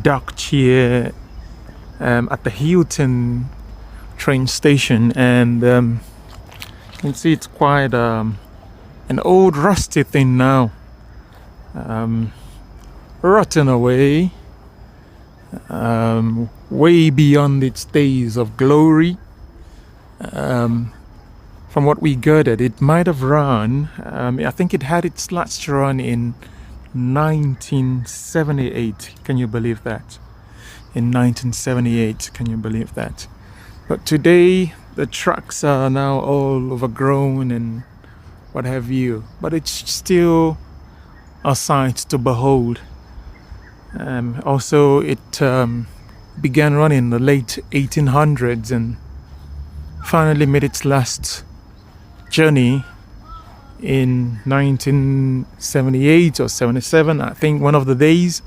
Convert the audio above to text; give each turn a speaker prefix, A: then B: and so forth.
A: docked here at the Hilton train station, and you can see it's quite an old rusty thing now, rotten away, way beyond its days of glory. From what we gathered, it might have run, I think it had its last run in 1978. Can you believe that? In 1978, can you believe that? But today, the tracks are now all overgrown and what have you. But it's still a sight to behold. Also, it began running in the late 1800s and finally made its last journey in 1978 or 77, I think, one of the days.